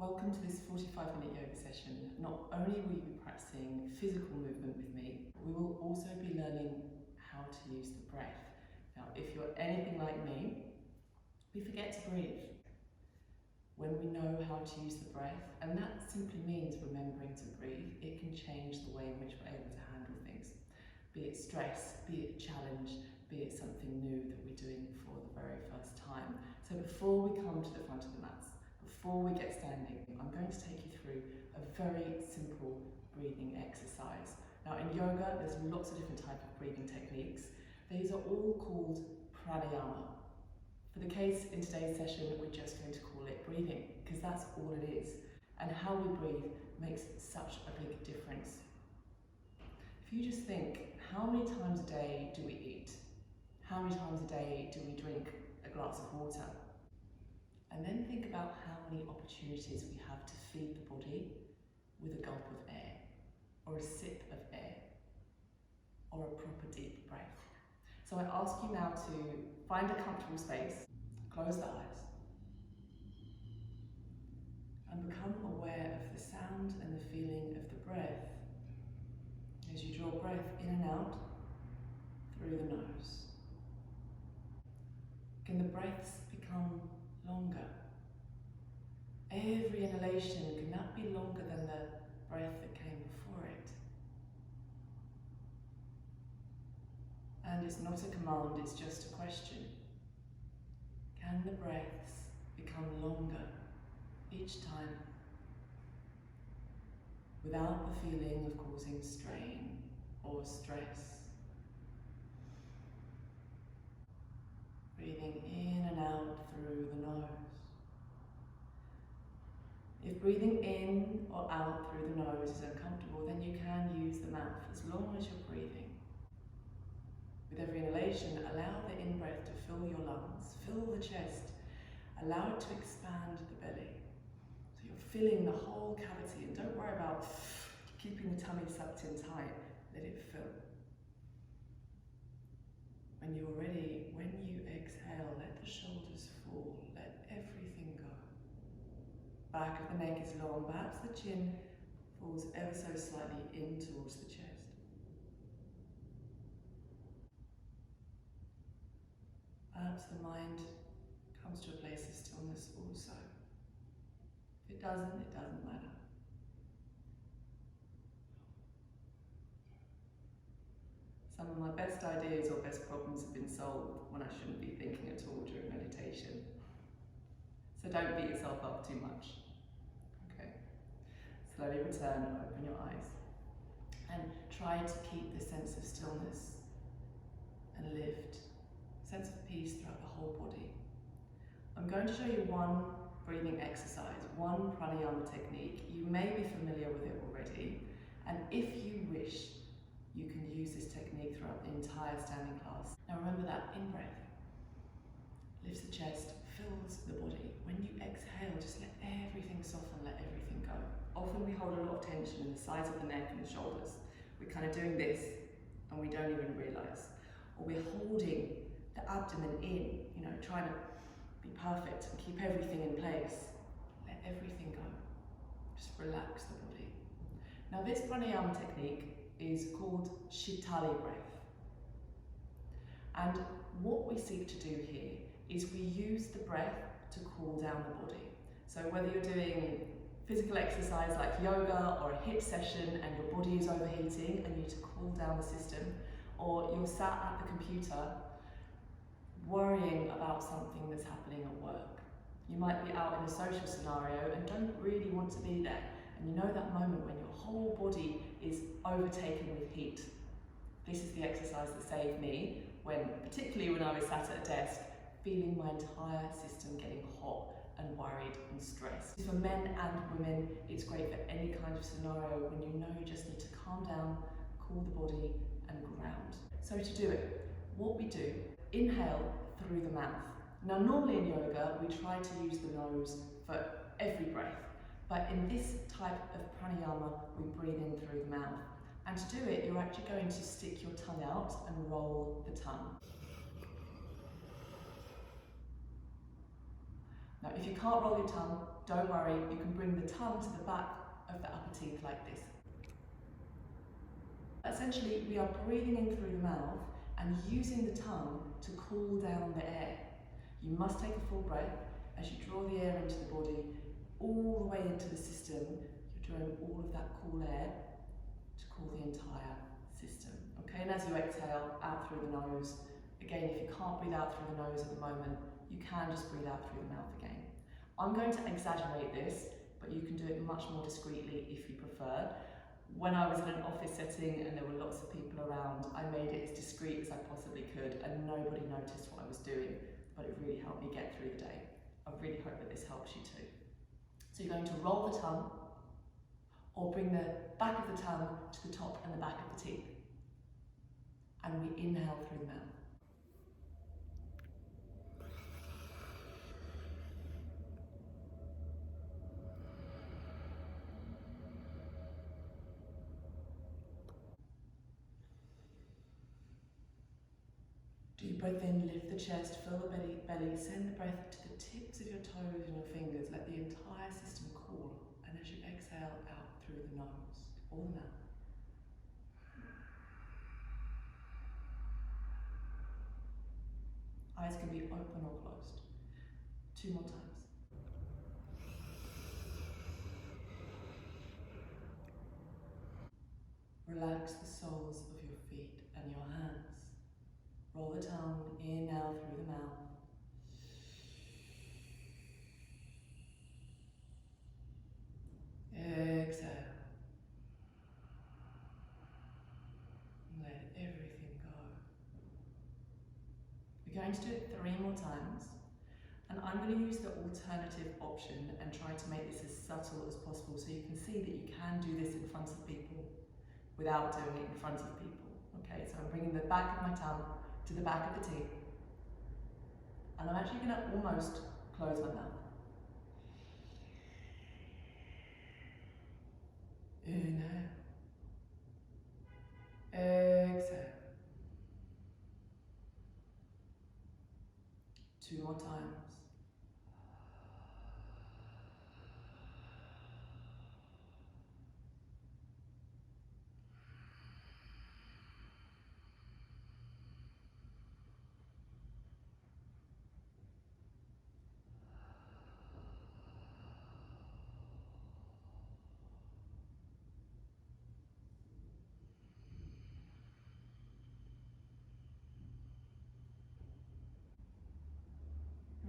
Welcome to this 45-minute yoga session. Not only will you be practicing physical movement with me, we will also be learning how to use the breath. Now, if you're anything like me, we forget to breathe when we know how to use the breath, and that simply means remembering to breathe. It can change the way in which we're able to handle things, be it stress, be it challenge, be it something new that we're doing for the very first time. So before we come to the front of the mats, before we get standing, I'm going to take you through a very simple breathing exercise. Now in yoga, there's lots of different types of breathing techniques. These are all called Pranayama. For the case in today's session, we're just going to call it breathing, because that's all it is. And how we breathe makes such a big difference. If you just think, how many times a day do we eat? How many times a day do we drink a glass of water? And then think about how many opportunities we have to feed the body with a gulp of air, or a sip of air, or a proper deep breath. So I ask you now to find a comfortable space, close the eyes, and become aware of the sound and the feeling of the breath as you draw breath in and out through the nose. Can the breaths become longer? Every inhalation, can that be longer than the breath that came before it? And it's not a command, it's just a question. Can the breaths become longer each time without the feeling of causing strain or stress? Breathing in and out through the nose. If breathing in or out through the nose is uncomfortable, then you can use the mouth as long as you're breathing. With every inhalation, allow the in-breath to fill your lungs, fill the chest, allow it to expand the belly. So you're filling the whole cavity, and don't worry about keeping the tummy sucked in tight, let it fill. When you're ready, when you exhale, let the shoulders fall, let everything go. Back of the neck is long, perhaps the chin falls ever so slightly in towards the chest. Perhaps the mind comes to a place of stillness also. If it doesn't matter. Some of my best ideas or best problems have been solved when I shouldn't be thinking at all during meditation. So don't beat yourself up too much. Okay. Slowly return, open your eyes, and try to keep the sense of stillness and lift, sense of peace throughout the whole body. I'm going to show you one breathing exercise, one pranayama technique. You may be familiar with it already, and if you wish, you can use this technique throughout the entire standing class. Now remember that in-breath lifts the chest, fills the body. When you exhale, just let everything soften, let everything go. Often we hold a lot of tension in the sides of the neck and the shoulders. We're kind of doing this and we don't even realize. Or we're holding the abdomen in, trying to be perfect and keep everything in place. Let everything go. Just relax the body. Now this pranayama technique is called Shitaly Breath. And what we seek to do here is we use the breath to cool down the body. So whether you're doing physical exercise like yoga or a HIIT session and your body is overheating and you need to cool down the system, or you're sat at the computer worrying about something that's happening at work. You might be out in a social scenario and don't really want to be there. And you know that moment when your whole body is overtaken with heat. This is the exercise that saved me, particularly when I was sat at a desk, feeling my entire system getting hot and worried and stressed. For men and women, it's great for any kind of scenario when you know you just need to calm down, cool the body and ground. So to do it, what we do, inhale through the mouth. Now normally in yoga, we try to use the nose for every breath. But in this type of pranayama, we breathe in through the mouth. And to do it, you're actually going to stick your tongue out and roll the tongue. Now, if you can't roll your tongue, don't worry, you can bring the tongue to the back of the upper teeth like this. Essentially, we are breathing in through the mouth and using the tongue to cool down the air. You must take a full breath as you draw the air into the body, all the way into the system. You're drawing all of that cool air to cool the entire system. Okay, and as you exhale out through the nose, again, if you can't breathe out through the nose at the moment, you can just breathe out through the mouth again. I'm going to exaggerate this, but you can do it much more discreetly if you prefer. When I was in an office setting and there were lots of people around, I made it as discreet as I possibly could and nobody noticed what I was doing, but it really helped me get through the day. I really hope that this helps you too. So you're going to roll the tongue or bring the back of the tongue to the top and the back of the teeth. And we inhale through the mouth. Deep breath in, lift the chest, fill the belly, send the breath to the tips of your toes and your fingers. Let the entire system cool. And as you exhale out through the nose or the mouth. Eyes can be open or closed. 2 more times. Relax the soles of your feet and your hands. Roll the tongue in now through the mouth. Exhale. Let everything go. We're going to do it 3 more times. And I'm going to use the alternative option and try to make this as subtle as possible so you can see that you can do this in front of people without doing it in front of people. Okay, so I'm bringing the back of my tongue to the back of the teeth. And I'm actually going to almost close my mouth. Inhale. Exhale. 2 more times.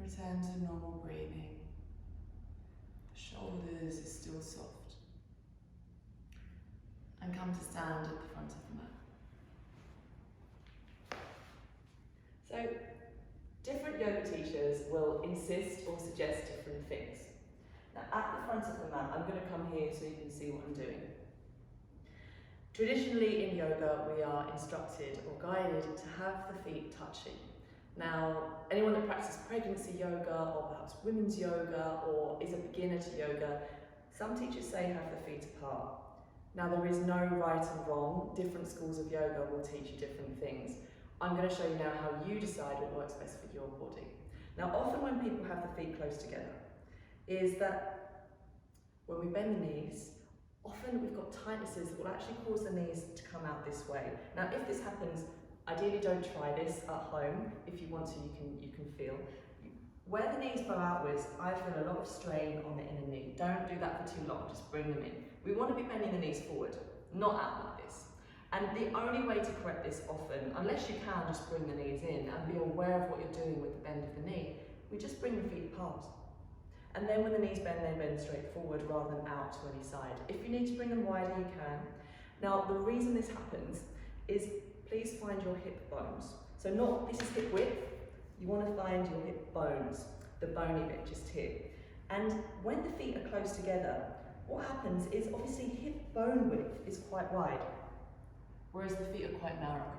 Return to normal breathing. The shoulders are still soft. And come to stand at the front of the mat. So, different yoga teachers will insist or suggest different things. Now, at the front of the mat, I'm going to come here so you can see what I'm doing. Traditionally in yoga, we are instructed or guided to have the feet touching. Now, anyone that practices pregnancy yoga or perhaps women's yoga or is a beginner to yoga, some teachers say have the feet apart. Now, there is no right and wrong. Different schools of yoga will teach you different things. I'm going to show you now how you decide what works best for your body. Now, often when people have the feet close together, is that when we bend the knees, often we've got tightnesses that will actually cause the knees to come out this way. Now, if this happens, ideally don't try this at home. If you want to, you can feel. Where the knees bow outwards, I feel a lot of strain on the inner knee. Don't do that for too long, just bring them in. We want to be bending the knees forward, not out like this. And the only way to correct this often, unless you can just bring the knees in and be aware of what you're doing with the bend of the knee, we just bring the feet apart. And then when the knees bend, they bend straight forward rather than out to any side. If you need to bring them wider, you can. Now, the reason this happens is please find your hip bones. So this is hip width, you want to find your hip bones, the bony bit just here. And when the feet are close together, what happens is obviously hip bone width is quite wide, whereas the feet are quite narrow.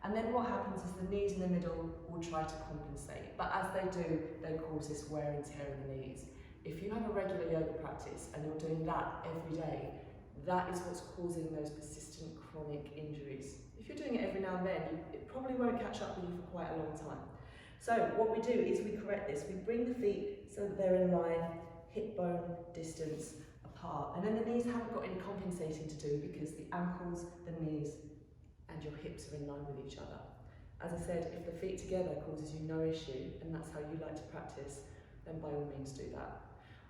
And then what happens is the knees in the middle will try to compensate, but as they do, they cause this wear and tear in the knees. If you have a regular yoga practice and you're doing that every day, that is what's causing those persistent chronic injuries. If you're doing it every now and then, it probably won't catch up with you for quite a long time. So what we do is we correct this. We bring the feet so that they're in line, hip bone distance apart. And then the knees haven't got any compensating to do because the ankles, the knees and your hips are in line with each other. As I said, if the feet together causes you no issue, and that's how you like to practice, then by all means do that.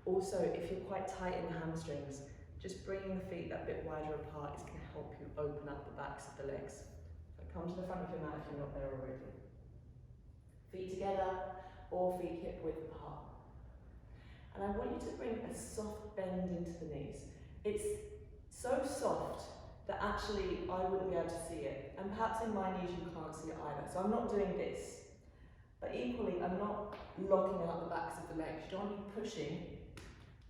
Also, if you're quite tight in the hamstrings, just bringing the feet that bit wider apart is going to help you open up the backs of the legs. So come to the front of your mat if you're not there already. Feet together or feet hip width apart. And I want you to bring a soft bend into the knees. It's so soft that actually I wouldn't be able to see it. And perhaps in my knees you can't see it either. So I'm not doing this. But equally, I'm not locking out the backs of the legs. You don't want to be pushing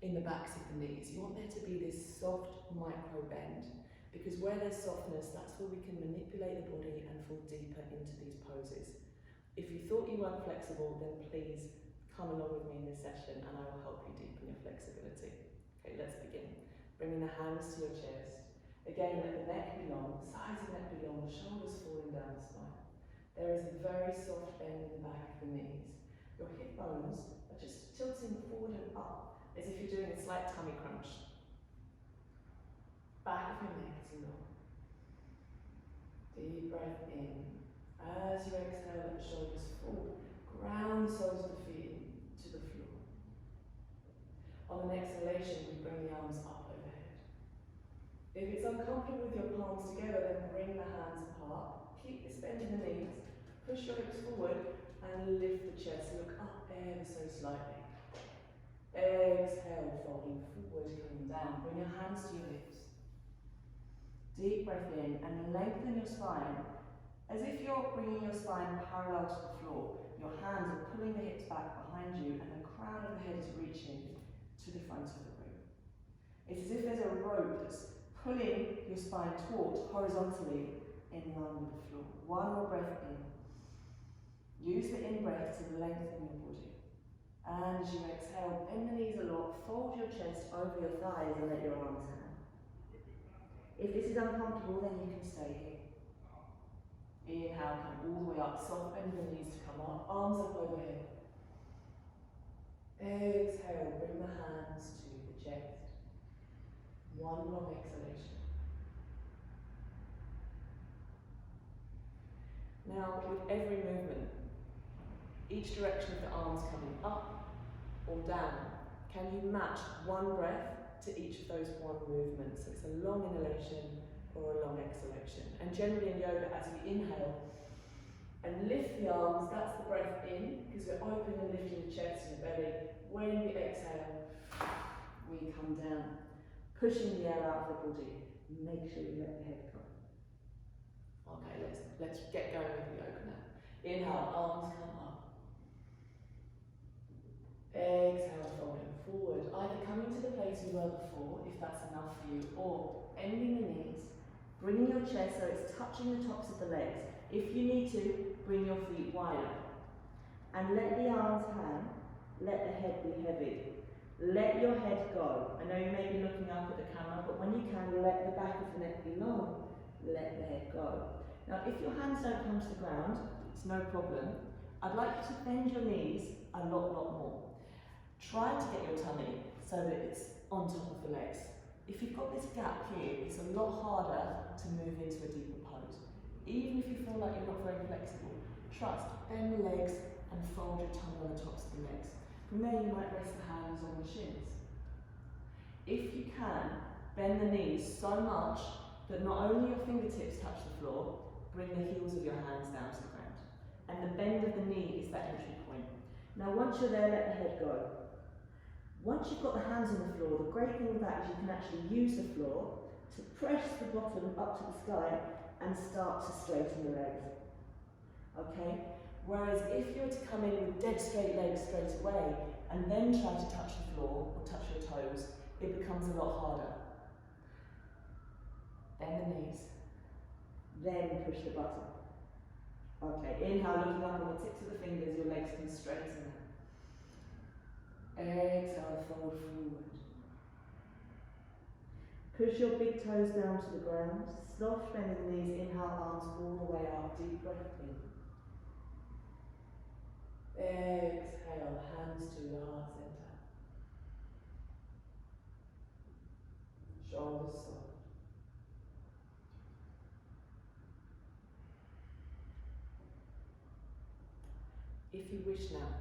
in the backs of the knees. You want there to be this soft micro bend. Because where there's softness, that's where we can manipulate the body and fall deeper into these poses. If you thought you weren't flexible, then please come along with me in this session and I will help you deepen your flexibility. Okay, let's begin. Bringing the hands to your chest. Again, let the neck be long, sides of the neck be long, the shoulders falling down the spine. There is a very soft bend in the back of the knees. Your hip bones are just tilting forward and up, as if you're doing a slight tummy crunch. Back of your neck is long. Deep breath in. As you exhale, let the shoulders fall. Ground the soles of the feet to the floor. On an exhalation, we bring the arms up overhead. If it's uncomfortable with your palms together, then bring the hands apart. Keep this bend in the knees. Push your hips forward and lift the chest. Look up ever so slightly. Exhale, folding forward, coming down. Bring your hands to your hips. Deep breath in and lengthen your spine. As if you're bringing your spine parallel to the floor. Your hands are pulling the hips back behind you and the crown of the head is reaching to the front of the room. It's as if there's a rope that's pulling your spine taut horizontally in line with the floor. One more breath in. Use the in-breath to lengthen your body. And as you exhale, bend the knees a lot, fold your chest over your thighs and let your arms hang. If this is uncomfortable, then you can stay here. Inhale, come all the way up, soft bend the knees to come up, arms up overhead. Exhale, bring the hands to the chest. One long exhalation. Now, with every movement, each direction of the arms coming up or down, can you match one breath to each of those one movements? So it's a long inhalation or a long exhalation. And generally in yoga, as we inhale and lift the arms, that's the breath in, because we're opening and lifting the chest and the belly. When we exhale, we come down, pushing the air out of the body. Make sure you let the head go. Okay, let's get going with the yoga now. Inhale, arms come up. Exhale, folding forward. Either coming to the place you were before, if that's enough for you, or bending the knees, bringing your chest so it's touching the tops of the legs. If you need to, bring your feet wider. And let the arms hang, let the head be heavy. Let your head go. I know you may be looking up at the camera, but when you can, let the back of the neck be long. Let the head go. Now, if your hands don't come to the ground, it's no problem. I'd like you to bend your knees a lot more. Try to get your tummy so that it's on top of the legs. If you've got this gap here, it's a lot harder to move into a deeper pose. Even if you feel like you're not very flexible, trust, bend the legs and fold your tummy on the tops of the legs. From there you might rest the hands on the shins. If you can, bend the knees so much that not only your fingertips touch the floor, bring the heels of your hands down to the ground. And the bend of the knee is that entry point. Now once you're there, let the head go. Once you've got the hands on the floor, the great thing with that is you can actually use the floor to press the bottom up to the sky and start to straighten the legs. Okay? Whereas if you were to come in with dead straight legs straight away and then try to touch the floor or touch your toes, it becomes a lot harder. Bend the knees, then push the bottom. Okay, inhale, looking up on the tips of the fingers, your legs can straighten. Exhale, fold forward. Push your big toes down to the ground. Soft bend in the knees, inhale, arms all the way up. Deep breath in. Exhale, hands to the heart center. Shoulders soft. If you wish now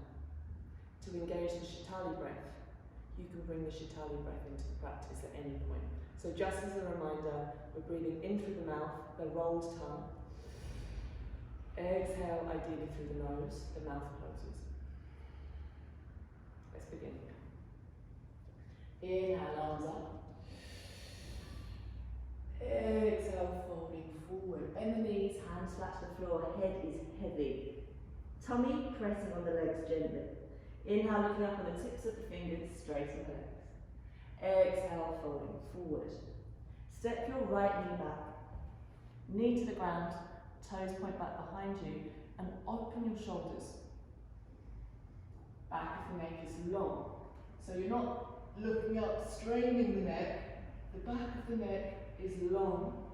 to engage the Shitaly breath, you can bring the Shitaly breath into the practice at any point. So just as a reminder, we're breathing in through the mouth, the rolled tongue. Exhale, ideally through the nose, the mouth closes. Let's begin. Inhale, arms up. Exhale, folding forward. Bend the knees, hands flat to the floor, head is heavy. Tummy pressing on the legs gently. Inhale, looking up on the tips of the fingers, straighten the legs. Exhale, folding forward. Step your right knee back. Knee to the ground, toes point back behind you, and open your shoulders. Back of the neck is long. So you're not looking up, straining the neck. The back of the neck is long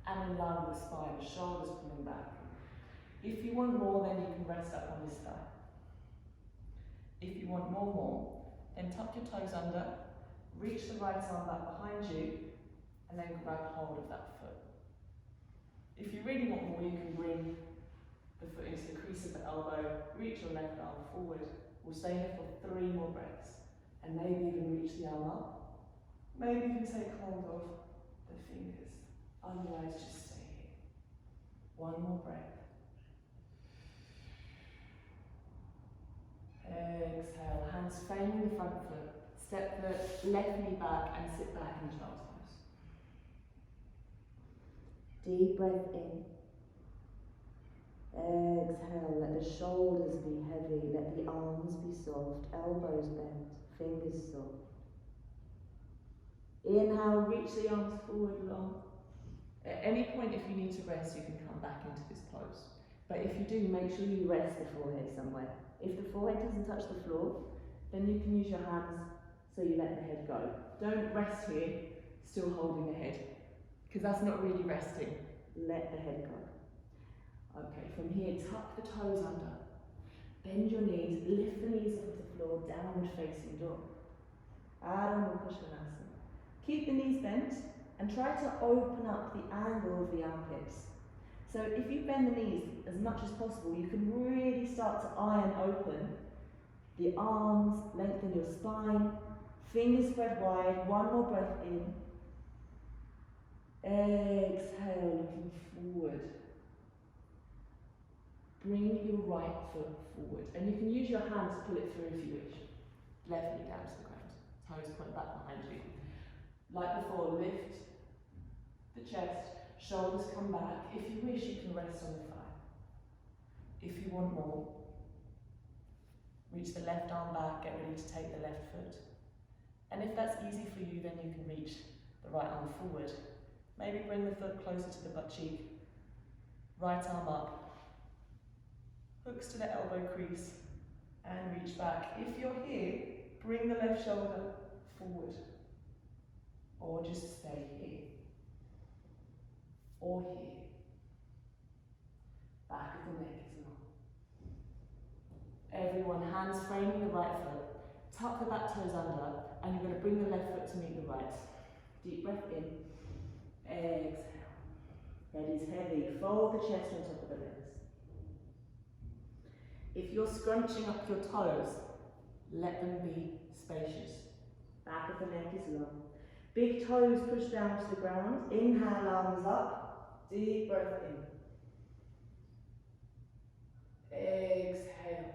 and in line with the spine, the shoulders pulling back. If you want more, then you can rest up on this thigh. If you want more, then tuck your toes under, reach the right arm back behind you, and then grab hold of that foot. If you really want more, you can bring the foot into the crease of the elbow, reach your left arm forward. We'll stay here for 3 more breaths, and maybe even reach the arm up. Maybe you can take hold of the fingers. Otherwise, just stay here. 1 more breath. Exhale, hands framing the front foot. Step the left knee back and sit back in child's pose. Deep breath in. Exhale, let the shoulders be heavy, let the arms be soft, elbows bent, fingers soft. Inhale, reach the arms forward long. At any point if you need to rest, you can come back into this pose. But if you do, make sure you rest the forehead somewhere. If the forehead doesn't touch the floor, then you can use your hands so you let the head go. Don't rest here, still holding the head, because that's not really resting. Let the head go. Okay, from here, tuck the toes under. Bend your knees, lift the knees off the floor, downward facing dog. Adho Mukha Svanasana. Keep the knees bent and try to open up the angle of the armpits. So if you bend the knees as much as possible, you can really start to iron open the arms, lengthen your spine, fingers spread wide, 1 more breath in. Exhale, looking forward. Bring your right foot forward, and you can use your hand to pull it through if you wish. Left knee down to the ground, toes point back behind you. Like before, lift the chest, shoulders come back. If you wish, you can rest on the thigh. If you want more, reach the left arm back, get ready to take the left foot. And if that's easy for you, then you can reach the right arm forward. Maybe bring the foot closer to the butt cheek, right arm up, hooks to the elbow crease, and reach back. If you're here, bring the left shoulder forward, or just stay here, or here. Back of the neck is long. Everyone, hands framing the right foot. Tuck the back toes under, and you're going to bring the left foot to meet the right. Deep breath in. Exhale. Head is heavy. Fold the chest on top of the legs. If you're scrunching up your toes, let them be spacious. Back of the neck is long. Big toes push down to the ground. Inhale, arms up. Deep breath in. Exhale.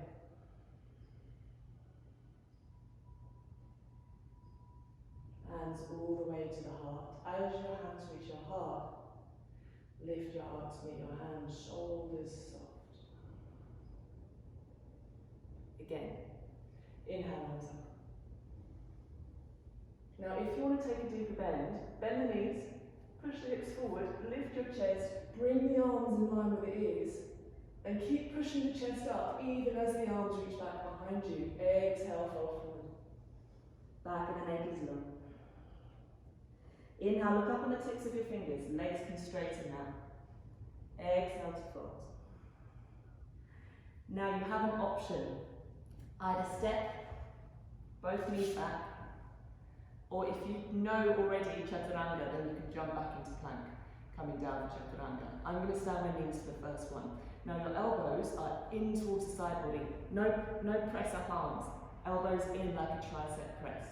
Hands all the way to the heart. As your hands reach your heart, lift your heart to meet your hands, shoulders soft. Again, inhale, hands up. Now if you want to take a deeper bend the knees, push the hips forward, lift your chest, bring the arms in line with the ears, and keep pushing the chest up even as the arms reach back behind you. Exhale, fold forward. Back of the neck is long. Inhale, look up on the tips of your fingers, legs can straighten now. Exhale to fold. Now you have an option. Either step both knees back, or if you know already Chaturanga, then you can jump back into plank, coming down for Chaturanga. I'm going to stand my knees for the first one. Now your elbows are in towards the side body. No press up arms. Elbows in like a tricep press.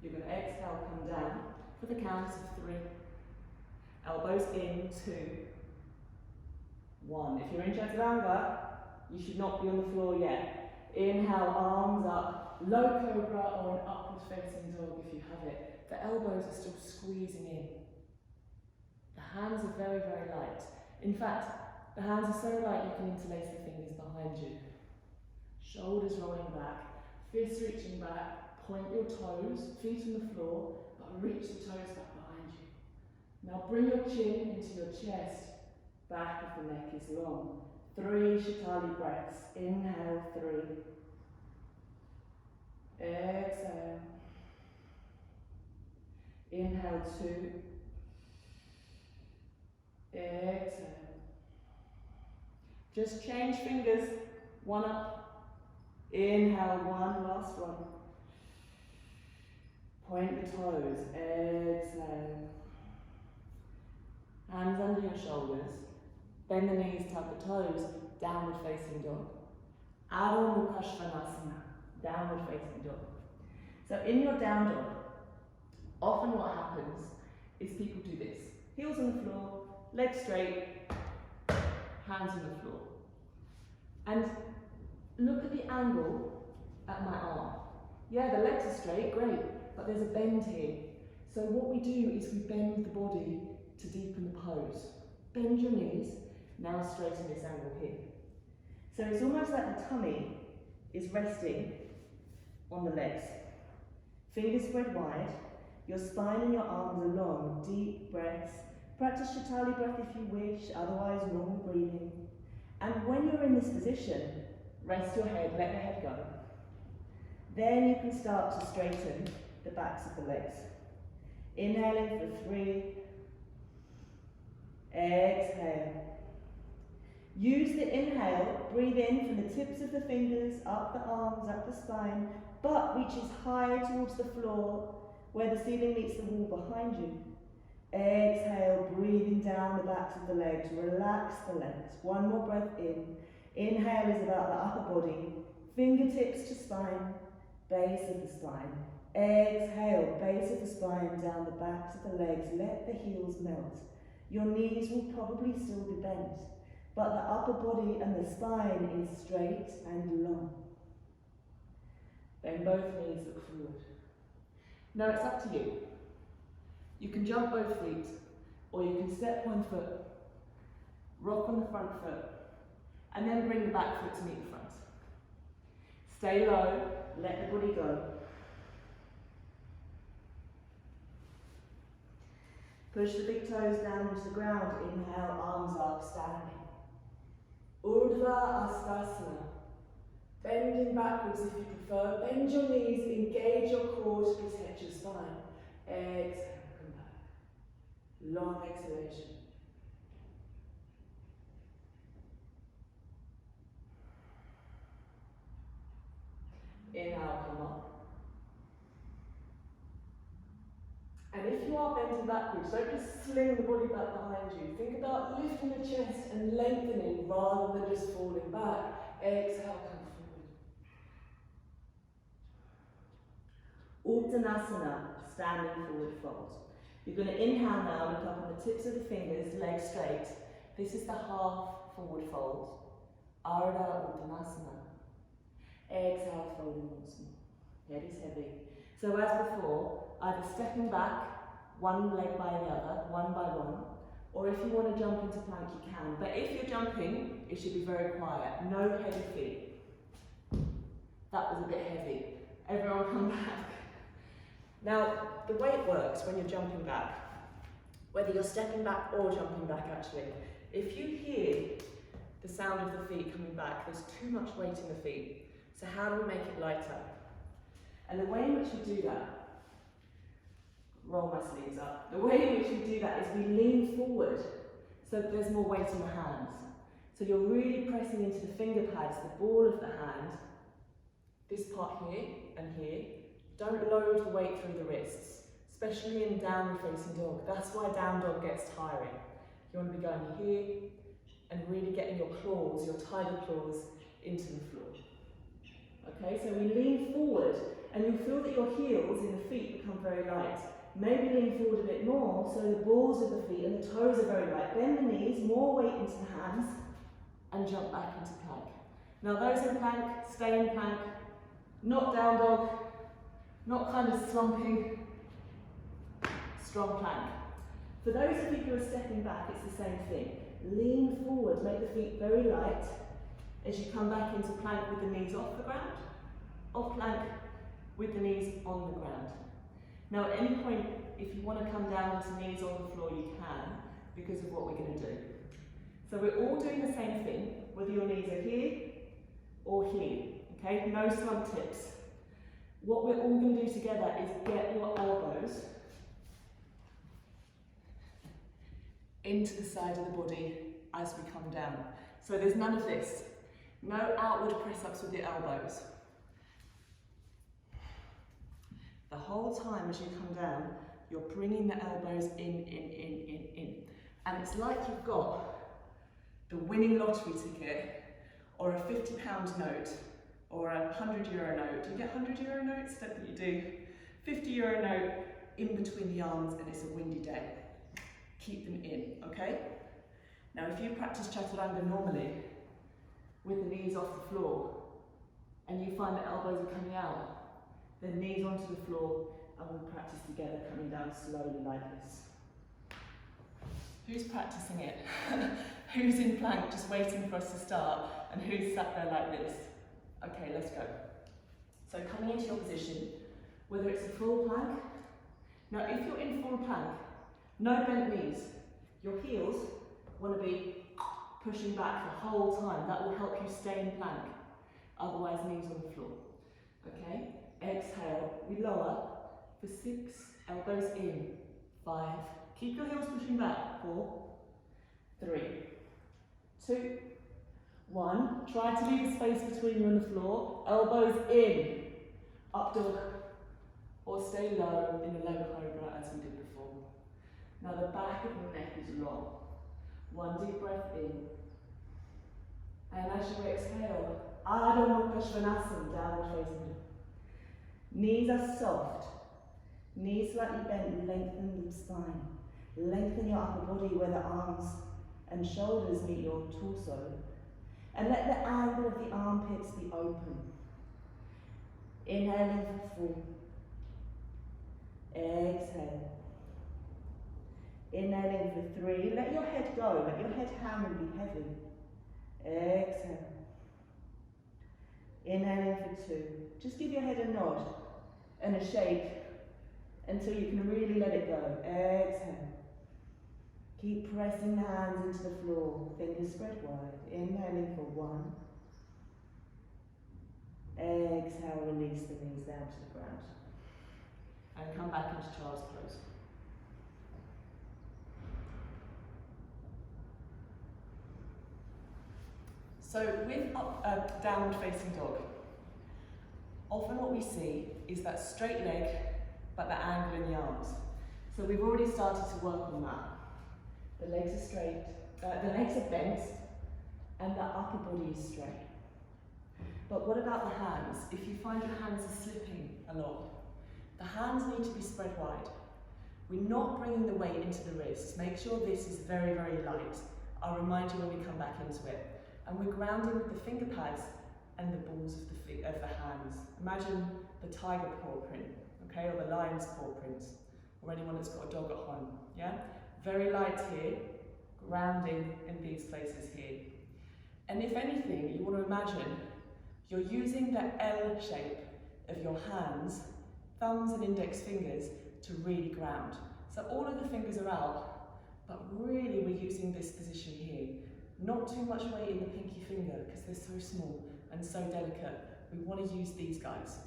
You're going to exhale, come down for the count of 3. Elbows in, 2, 1. If you're in Chaturanga, you should not be on the floor yet. Inhale, arms up, low cobra or an upward facing dog if you have it. The elbows are still squeezing in. The hands are very, very light. In fact, the hands are so light you can interlace the fingers behind you. Shoulders rolling back, fists reaching back, point your toes, feet on the floor, but reach the toes back behind you. Now bring your chin into your chest, back of the neck is long. 3 Shitaly breaths. Inhale, 3. Exhale. Inhale, 2. Exhale. Just change fingers. 1 up. Inhale, 1. Last one. Point the toes. Exhale. Hands under your shoulders. Bend the knees, tap the toes, downward facing dog. Adho Mukha Svanasana, downward facing dog. So in your down dog, often what happens is people do this. Heels on the floor, legs straight, hands on the floor. And look at the angle at my arm. Yeah, the legs are straight, great, but there's a bend here. So what we do is we bend the body to deepen the pose. Bend your knees. Now straighten this angle here. So it's almost like the tummy is resting on the legs. Fingers spread wide, your spine and your arms are long, deep breaths. Practice Shitaly Breath if you wish, otherwise normal breathing. And when you're in this position, rest your head, let the head go. Then you can start to straighten the backs of the legs. Inhaling for 3, exhale. Use the inhale, breathe in from the tips of the fingers, up the arms, up the spine, butt reaches high towards the floor where the ceiling meets the wall behind you. Exhale, breathing down the backs of the legs, relax the legs. 1 more breath in. Inhale is about the upper body, fingertips to spine, base of the spine. Exhale, base of the spine down the backs of the legs, let the heels melt. Your knees will probably still be bent, but the upper body and the spine is straight and long. Then both knees look forward. Now it's up to you. You can jump both feet, or you can step 1 foot, rock on the front foot, and then bring the back foot to meet the front. Stay low, let the body go. Push the big toes down into the ground, inhale, arms up, standing. Urdhva Hastasana. Bending backwards if you prefer. Bend your knees, engage your core to protect your spine. Exhale, come back. Long exhalation. Inhale, come up. And if you are bending backwards, don't just sling the body back behind you. Think about lifting the chest and lengthening rather than just falling back. Exhale, come forward. Uttanasana, standing forward fold. You're going to inhale now, look up on the tips of the fingers, legs straight. This is the half forward fold. Ardha Uttanasana. Exhale, folding once more. Head is heavy. So as before, either stepping back, one leg by the other, 1 by 1, or if you want to jump into plank, you can. But if you're jumping, it should be very quiet. No heavy feet. That was a bit heavy. Everyone come back. Now, the way it works when you're jumping back, whether you're stepping back or jumping back actually, if you hear the sound of the feet coming back, there's too much weight in the feet. So how do we make it lighter? And the way in which we do that, roll my sleeves up, the way in which we do that is we lean forward so that there's more weight in the hands. So you're really pressing into the finger pads, the ball of the hand, this part here and here. Don't load the weight through the wrists, especially in downward facing dog. That's why down dog gets tiring. You want to be going here and really getting your claws, your tiger claws, into the floor. Okay, so we lean forward and you'll feel that your heels in the feet become very light. Maybe lean forward a bit more so the balls of the feet and the toes are very light. Bend the knees, more weight into the hands, and jump back into plank. Now those in plank, stay in plank, not down dog, not kind of slumping, strong plank. For those of you who are stepping back, it's the same thing. Lean forward, make the feet very light as you come back into plank with the knees off the ground, or plank with the knees on the ground. Now at any point, if you want to come down to knees on the floor, you can, because of what we're going to do. So we're all doing the same thing, whether your knees are here or here, okay? No slump tips. What we're all going to do together is get your elbows into the side of the body as we come down. So there's none of this. No outward press-ups with the elbows. The whole time as you come down, you're bringing the elbows in. And it's like you've got the winning lottery ticket, or a £50 note, or a €100 note. Do you get €100 notes? Don't think you do. €50 note in between the arms, and it's a windy day. Keep them in, okay? Now if you practice Chaturanga normally, with the knees off the floor, and you find the elbows are coming out, then knees onto the floor, and we'll practice together coming down slowly like this. Who's practicing it? Who's in plank just waiting for us to start, and who's sat there like this? Okay, let's go. So coming into your position, whether it's a full plank. Now if you're in full plank, no bent knees. Your heels want to be pushing back the whole time. That will help you stay in plank. Otherwise, knees on the floor. Okay? Exhale. We lower for 6. Elbows in. 5. Keep your heels pushing back. 4. 3. 2. 1. Try to leave a space between you and the floor. Elbows in. Up dog. Or stay low in a low cobra as we did before. Now the back of the neck is long. 1 deep breath in. And as you exhale, Adho Mukha Svanasana, downward facing dog. Knees are soft. Knees slightly bent, lengthen the spine. Lengthen your upper body where the arms and shoulders meet your torso. And let the angle of the armpits be open. Inhaling for 4. Exhale. Inhaling for 3. Let your head go. Let your head hang and be heavy. Exhale. Inhaling for 2. Just give your head a nod and a shake until you can really let it go. Exhale. Keep pressing the hands into the floor. Fingers spread wide. Inhaling for 1. Exhale, release the knees down to the ground. And come back into child's pose. So with downward facing dog, often what we see is that straight leg, but the angle in the arms. So we've already started to work on that. The legs are straight, the legs are bent, and the upper body is straight. But what about the hands? If you find your hands are slipping a lot, the hands need to be spread wide. We're not bringing the weight into the wrists. Make sure this is very, very light. I'll remind you when we come back into it. And we're grounding with the finger pads and the balls of the hands. Imagine the tiger paw print, okay, or the lion's paw prints, or anyone that's got a dog at home, yeah? Very light here, grounding in these places here. And if anything, you want to imagine you're using the L shape of your hands, thumbs and index fingers, to really ground. So all of the fingers are out, but really we're using this position here. Not too much weight in the pinky finger because they're so small and so delicate. We want to use these guys.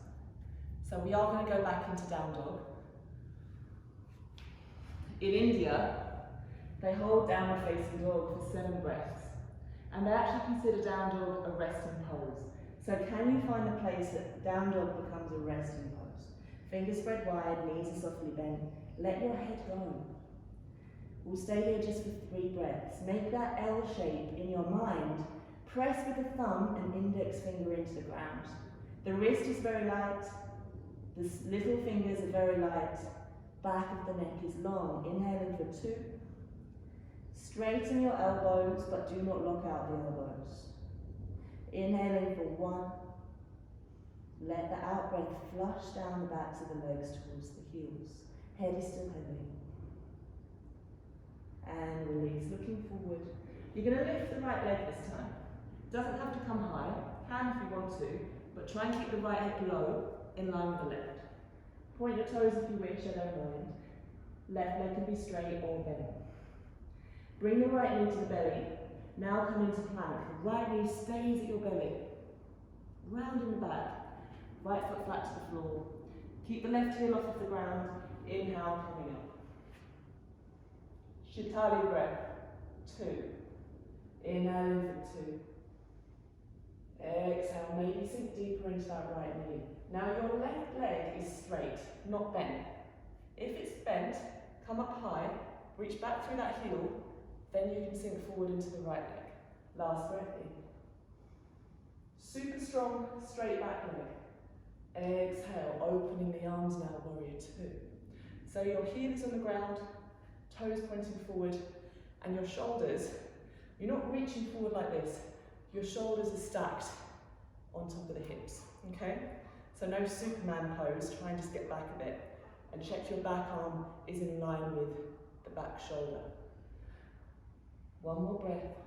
So we are going to go back into down dog. In India, they hold downward facing dog for 7 breaths. And they actually consider down dog a resting pose. So can you find the place that down dog becomes a resting pose? Fingers spread wide, knees are softly bent. Let your head go. We'll stay here just for 3 breaths. Make that L shape in your mind. Press with the thumb and index finger into the ground. The wrist is very light. The little fingers are very light. Back of the neck is long. Inhaling for 2. Straighten your elbows, but do not lock out the elbows. Inhaling for 1. Let the out breath flush down the backs of the legs towards the heels. Head is still heavy. And release, looking forward. You're going to lift the right leg this time. Doesn't have to come high, can if you want to, but try and keep the right hip low, in line with the left. Point your toes if you wish, I don't mind. Left leg can be straight or bent. Bring the right knee to the belly. Now come into plank. The right knee stays at your belly. Round in the back. Right foot flat to the floor. Keep the left heel off the ground. Inhale, coming up. Shitaly breath. 2. Inhaling for 2. Exhale, maybe sink deeper into that right knee. Now your left leg is straight, not bent. If it's bent, come up high, reach back through that heel, then you can sink forward into the right leg. Last breath in. Super strong, straight back leg. Exhale, opening the arms now, warrior 2. So your heel is on the ground, toes pointing forward, and your shoulders, you're not reaching forward like this. Your shoulders are stacked on top of the hips, okay? So no Superman pose, try and just get back a bit. And check your back arm is in line with the back shoulder. 1 more breath.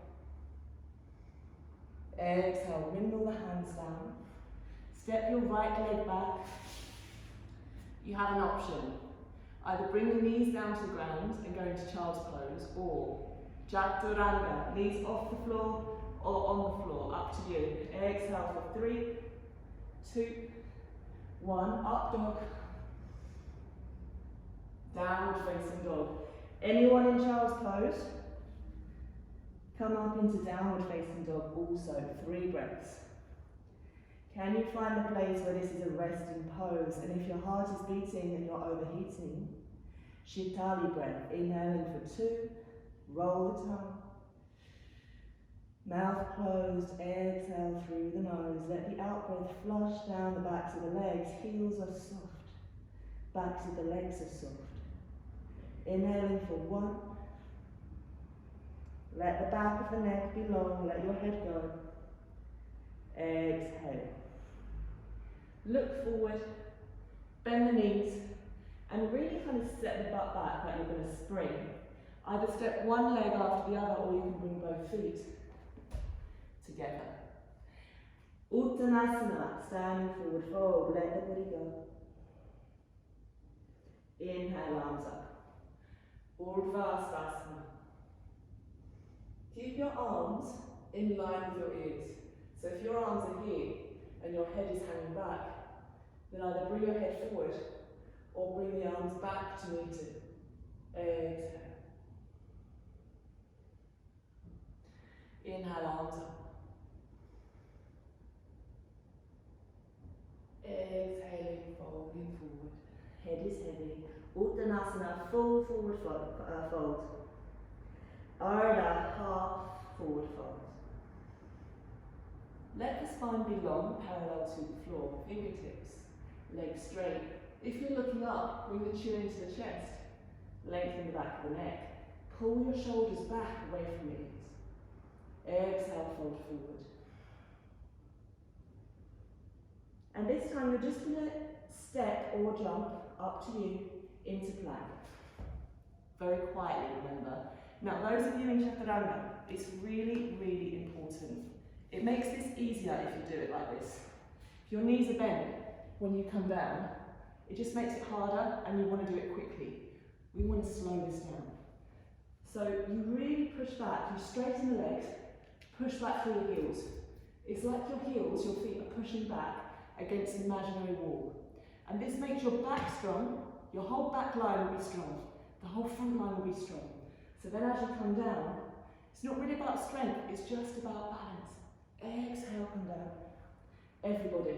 Exhale, windmill the hands down. Step your right leg back. You have an option. Either bring the knees down to the ground and go into child's pose, or Chaturanga, knees off the floor or on the floor, up to you. Exhale for 3, 2, 1, up dog. Downward facing dog. Anyone in child's pose? Come up into downward facing dog also, 3 breaths. Can you find the place where this is a resting pose? And if your heart is beating and you're overheating, Shitaly breath, inhaling for 2, roll the tongue. Mouth closed, exhale through the nose. Let the out breath flush down the backs of the legs. Heels are soft, backs of the legs are soft. Inhaling for 1. Let the back of the neck be long, let your head go. Exhale. Look forward, bend the knees, and really kind of set the butt back like you're going to spring. Either step one leg after the other, or you can bring both feet together. Uttanasana, standing forward fold, let the body go. Inhale, arms up. Urdhvasana. Keep your arms in line with your ears. So if your arms are here and your head is hanging back, then either bring your head forward or bring the arms back to meet it. Exhale. Inhale, arms up. Exhaling, folding forward. Head is heavy. Uttanasana, full forward fold. Ardha, half forward fold. Let the spine be long, parallel to the floor. Fingertips, legs straight. If you're looking up, bring the chin into the chest. Lengthen the back of the neck. Pull your shoulders back away from your ears. Exhale, fold forward. And this time you're just going to step or jump, up to you, into plank. Very quietly, remember. Now those of you in Chaturanga, it's really, really important. It makes this easier if you do it like this. If your knees are bent when you come down, it just makes it harder and you want to do it quickly. We want to slow this down. So you really push back, you straighten the legs, push back through your heels. It's like your heels, your feet are pushing back against an imaginary wall. And this makes your back strong, your whole back line will be strong, the whole front line will be strong. So then as you come down, It's not really about strength, it's just about balance. Exhale, come down. Everybody,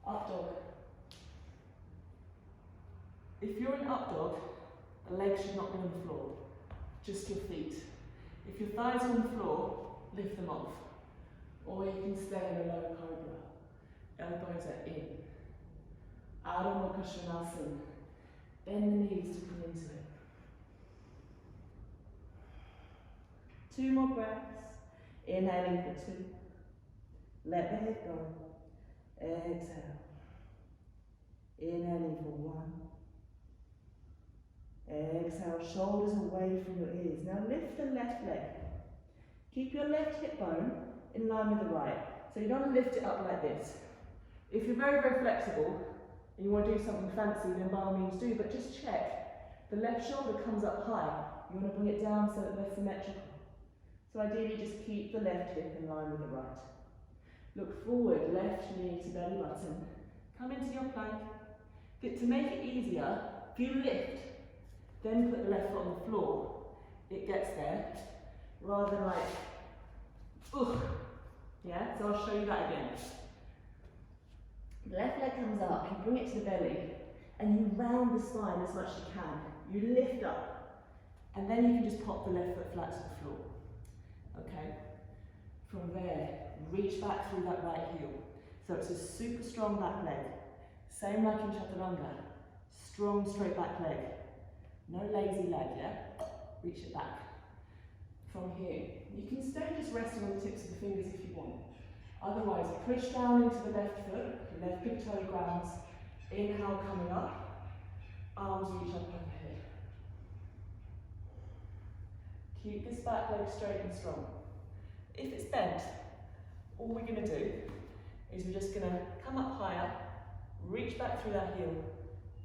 up dog. If you're in up dog, the legs should not be on the floor, just your feet. If your thighs are on the floor, lift them off. Or you can stay in a low cobra. Elbows are in. Adho Mukha Svanasana. Bend the knees to come into it. 2 more breaths. Inhaling for 2. Let the head go. Exhale. Inhaling for 1. Exhale, shoulders away from your ears. Now lift the left leg. Keep your left hip bone in line with the right. So you don't want to lift it up like this. If you're very, very flexible and you want to do something fancy, then by all means do, but just check. The left shoulder comes up high. You want to bring it down so that they're symmetrical. So ideally just keep the left hip in line with the right. Look forward, left knee to belly button. Come into your plank. To make it easier, if you lift, then put the left foot on the floor, it gets there, rather than like, ugh. Yeah, so I'll show you that again. The left leg comes up, you bring it to the belly, and you round the spine as much as you can. You lift up, and then you can just pop the left foot flat to the floor. Okay? From there, reach back through that right heel. So it's a super strong back leg. Same like in Chaturanga. Strong straight back leg. No lazy leg, yeah? Reach it back. From here, you can stay just resting on the tips of the fingers if you want. Otherwise, push down into the left foot, left big toe grounds. Inhale, coming up. Arms reach up overhead. Keep this back leg straight and strong. If it's bent, all we're going to do is we're just going to come up higher, reach back through that heel,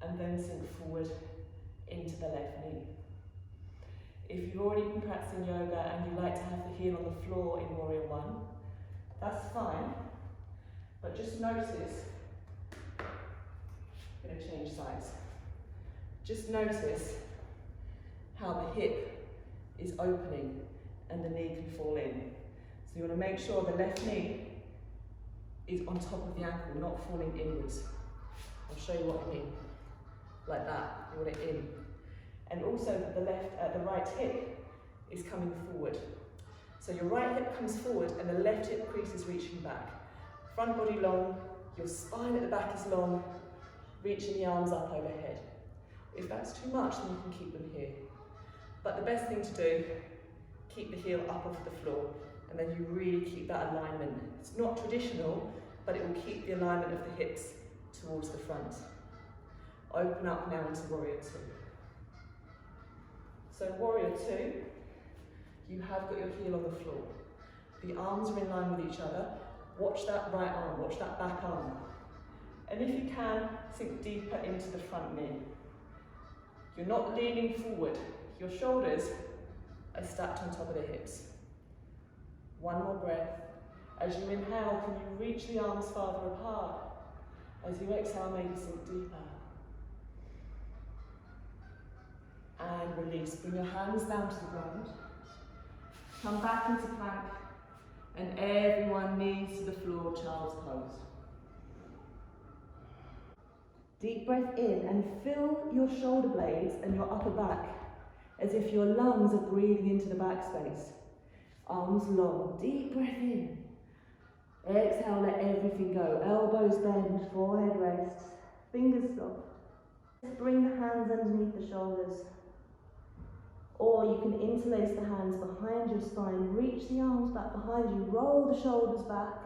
and then sink forward into the left knee. If you've already been practicing yoga and you like to have the heel on the floor in Warrior 1, that's fine, but just notice, I'm going to change sides. Just notice how the hip is opening and the knee can fall in. So you want to make sure the left knee is on top of the ankle, not falling inwards. I'll show you what I mean. Like that, you want it in. And also the right hip is coming forward. So your right hip comes forward and the left hip crease is reaching back. Front body long, your spine at the back is long, reaching the arms up overhead. If that's too much, then you can keep them here. But the best thing to do, keep the heel up off the floor, and then you really keep that alignment. It's not traditional, but it will keep the alignment of the hips towards the front. Open up now into Warrior 2. So Warrior 2, you have got your heel on the floor. The arms are in line with each other. Watch that right arm, watch that back arm. And if you can, sink deeper into the front knee. You're not leaning forward. Your shoulders are stacked on top of the hips. One more breath. As you inhale, can you reach the arms farther apart? As you exhale, maybe sink deeper. And release. Bring your hands down to the ground. Come back into plank. And everyone knees to the floor, child's pose. Deep breath in and fill your shoulder blades and your upper back as if your lungs are breathing into the back space. Arms long. Deep breath in. Exhale, let everything go. Elbows bend, forehead rests, fingers stop. Bring the hands underneath the shoulders. Or you can interlace the hands behind your spine, reach the arms back behind you, roll the shoulders back,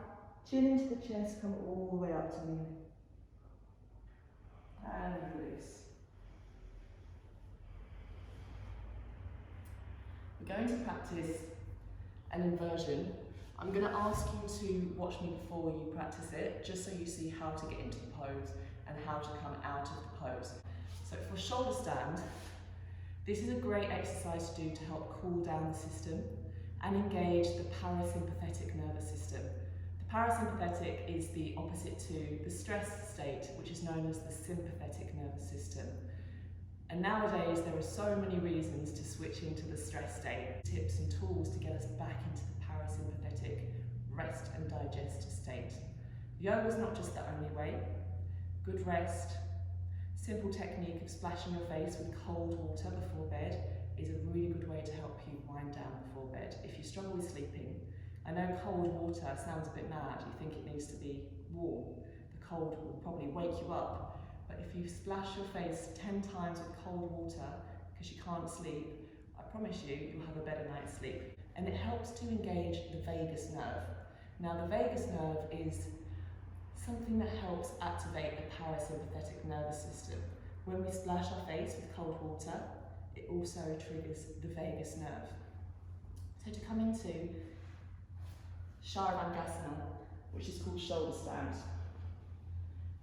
chin into the chest, come all the way up to kneeling. And release. We're going to practice an inversion. I'm going to ask you to watch me before you practice it, just so you see how to get into the pose and how to come out of the pose. So for shoulder stand, this is a great exercise to do to help cool down the system and engage the parasympathetic nervous system. The parasympathetic is the opposite to the stress state, which is known as the sympathetic nervous system. And nowadays there are so many reasons to switch into the stress state. Tips and tools to get us back into the parasympathetic rest and digest state. Yoga is not just the only way. Good rest, simple technique of splashing your face with cold water before bed is a really good way to help you wind down before bed. If you struggle with sleeping, I know cold water sounds a bit mad, you think it needs to be warm. The cold will probably wake you up. But if you splash your face 10 times with cold water because you can't sleep, I promise you'll have a better night's sleep. And it helps to engage the vagus nerve. Now the vagus nerve is something that helps activate the parasympathetic nervous system. When we splash our face with cold water, it also triggers the vagus nerve. So to come into Halasana, which is called shoulder stand.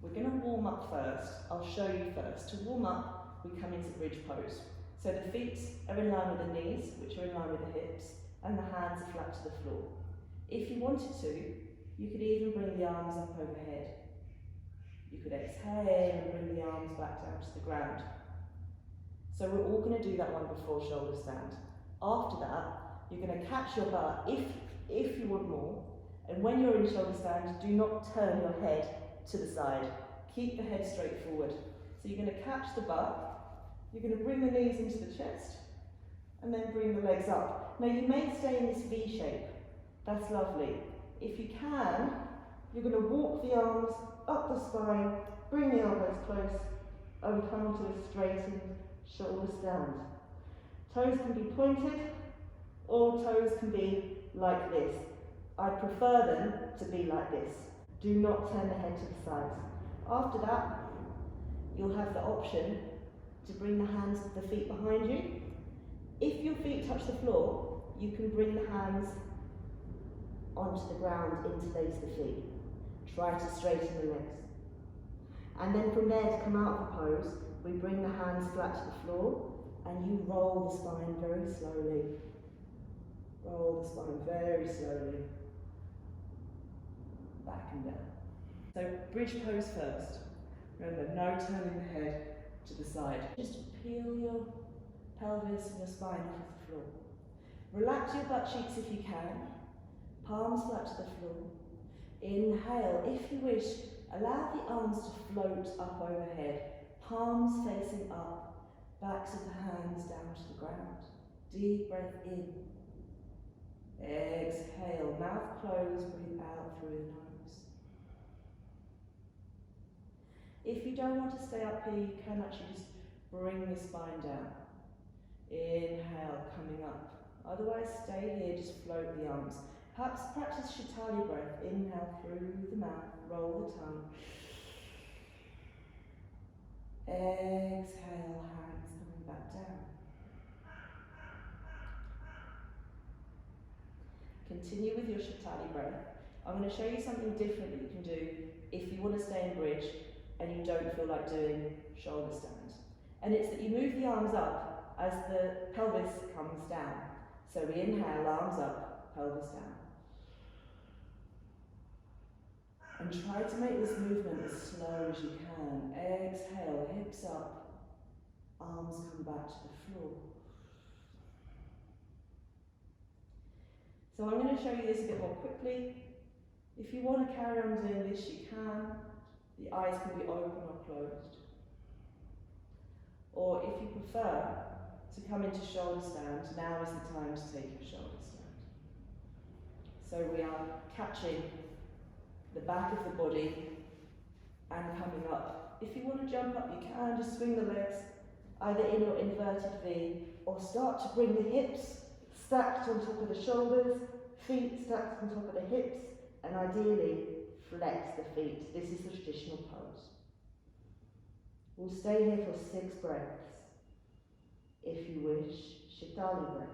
We're going to warm up first. I'll show you first. To warm up, we come into bridge pose. So the feet are in line with the knees, which are in line with the hips, and the hands are flat to the floor. If you wanted to, you could even bring the arms up overhead. You could exhale and bring the arms back down to the ground. So we're all going to do that one before shoulder stand. After that, you're going to catch your butt if you want more. And when you're in shoulder stand, do not turn your head to the side. Keep the head straight forward. So you're going to catch the butt, you're going to bring the knees into the chest, and then bring the legs up. Now you may stay in this V shape. That's lovely. If you can, you're going to walk the arms up the spine, bring the elbows close, and come to a straightened shoulder stand. Toes can be pointed, or toes can be like this. I prefer them to be like this. Do not turn the head to the sides. After that, you'll have the option to bring the hands, the feet behind you. If your feet touch the floor, you can bring the hands onto the ground, interlace the feet. Try to straighten the legs. And then from there, to come out of the pose, we bring the hands flat to the floor, and you roll the spine very slowly. Roll the spine very slowly. Back and down. So bridge pose first. Remember, no turning the head to the side. Just peel your pelvis and your spine off of the floor. Relax your butt cheeks if you can. Palms flat to the floor. Inhale, if you wish, allow the arms to float up overhead. Palms facing up, backs of the hands down to the ground. Deep breath in. Exhale, mouth closed, breathe out through the nose. If you don't want to stay up here, you can actually just bring the spine down. Inhale, coming up. Otherwise, stay here, just float the arms. Perhaps practice Shitaly Breath. Inhale through the mouth, roll the tongue. Exhale, hands coming back down. Continue with your Shitaly Breath. I'm going to show you something different that you can do if you want to stay in bridge and you don't feel like doing shoulder stand. And it's that you move the arms up as the pelvis comes down. So we inhale, arms up, pelvis down. And try to make this movement as slow as you can. Exhale, hips up, arms come back to the floor. So I'm going to show you this a bit more quickly. If you want to carry on doing this, you can. The eyes can be open or closed. Or if you prefer to come into shoulder stand, now is the time to take your shoulder stand. So we are catching the back of the body and coming up. If you want to jump up, you can. Just swing the legs either in your inverted V, or start to bring the hips stacked on top of the shoulders, feet stacked on top of the hips, and ideally flex the feet. This is the traditional pose. We'll stay here for 6 breaths. If you wish, Shitaly Breath.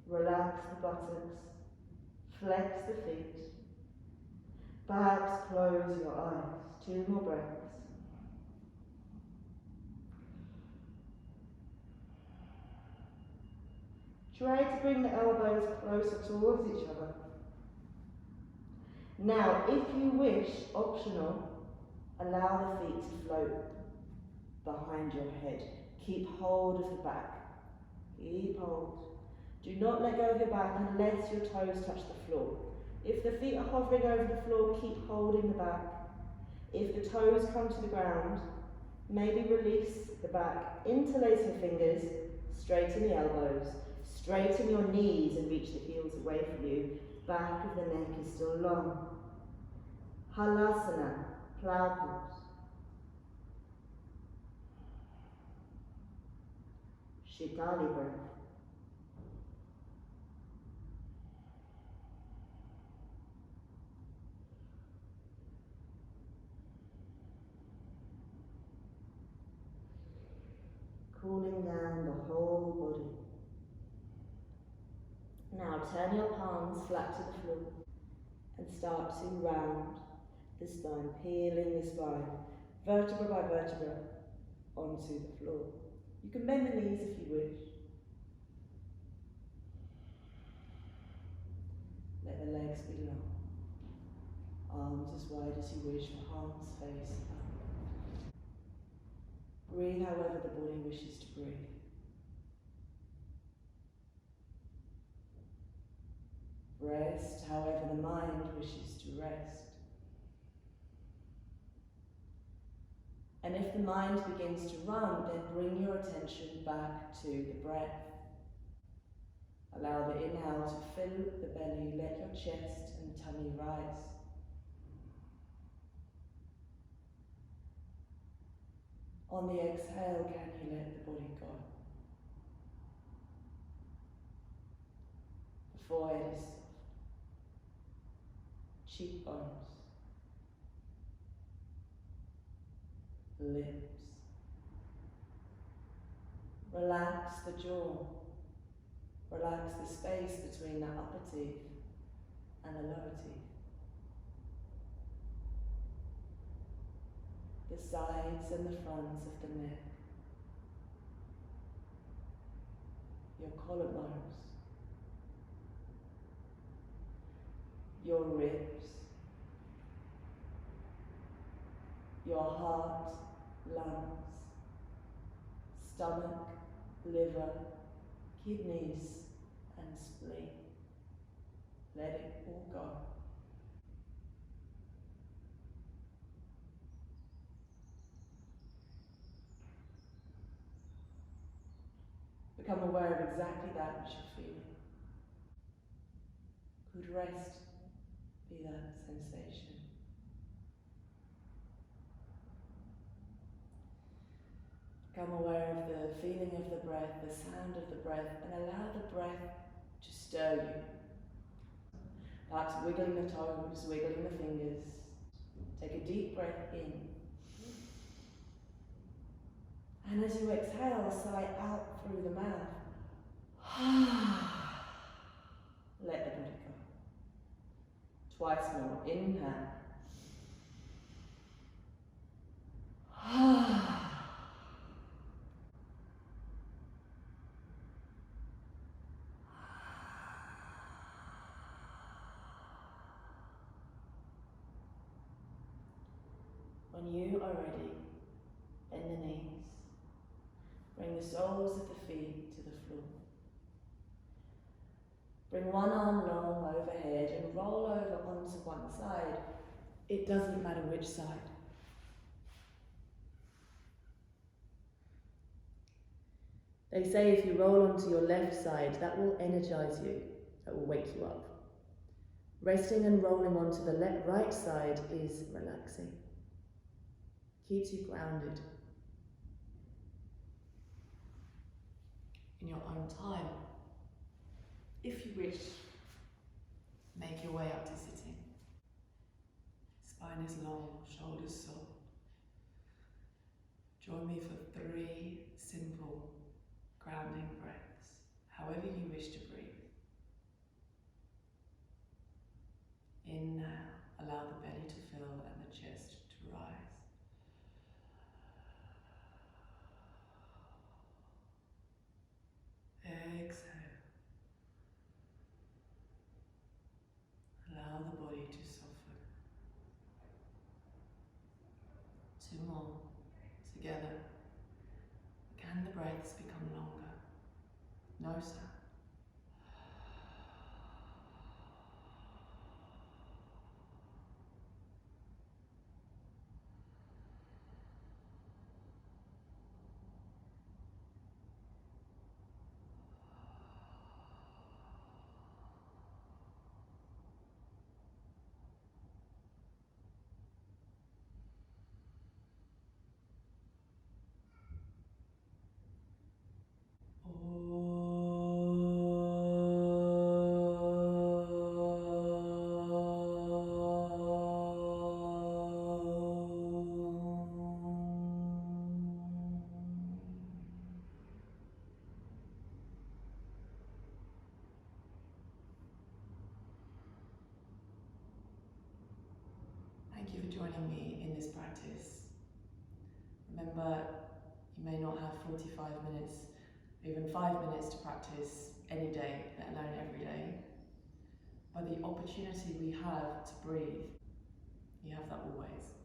Relax the buttocks, flex the feet. Perhaps close your eyes. 2 more breaths. Try to bring the elbows closer towards each other. Now, if you wish, optional, allow the feet to float behind your head. Keep hold of the back. Keep hold. Do not let go of your back unless your toes touch the floor. If the feet are hovering over the floor, keep holding the back. If the toes come to the ground, maybe release the back, interlace your fingers, straighten the elbows, straighten your knees and reach the heels away from you. Back of the neck is still long. Halasana, plow pose. Shitaly breath. Cooling down the whole body. Now turn your palms flat to the floor and start to round the spine, peeling the spine, vertebra by vertebra, onto the floor. You can bend the knees if you wish. Let the legs be long. Arms as wide as you wish, palms face up. Breathe however the body wishes to breathe. Rest however the mind wishes to rest. And if the mind begins to run, then bring your attention back to the breath. Allow the inhale to fill the belly, let your chest and tummy rise. On the exhale, can you let the body go? The forehead is soft. Cheekbones. Lips. Relax the jaw. Relax the space between the upper teeth and the lower teeth. The sides and the fronts of the neck. Your collarbones. Your ribs. Your heart, lungs, stomach, liver, kidneys, and spleen. Let it all go. Become aware of exactly that which you're feeling. Could rest be that sensation? Become aware of the feeling of the breath, the sound of the breath, and allow the breath to stir you. Perhaps wiggling the toes, wiggling the fingers. Take a deep breath in. And as you exhale, sigh out through the mouth. Let the body go. Twice more. Inhale. When you are ready, bend the knees. Bring the soles of the feet to the floor. Bring one arm long overhead and roll over onto one side. It doesn't matter which side. They say if you roll onto your left side, that will energize you, that will wake you up. Resting and rolling onto the right side is relaxing. Keeps you grounded. In your own time, if you wish, make your way up to sitting. Spine is long, shoulders soft. Join me for 3 simple grounding breaths, however you wish to breathe. Inhale, allow the belly to fill and the chest to rise. Exhale. for joining me in this practice. Remember, you may not have 45 minutes, even 5 minutes to practice any day, let alone every day. But the opportunity we have to breathe, you have that always.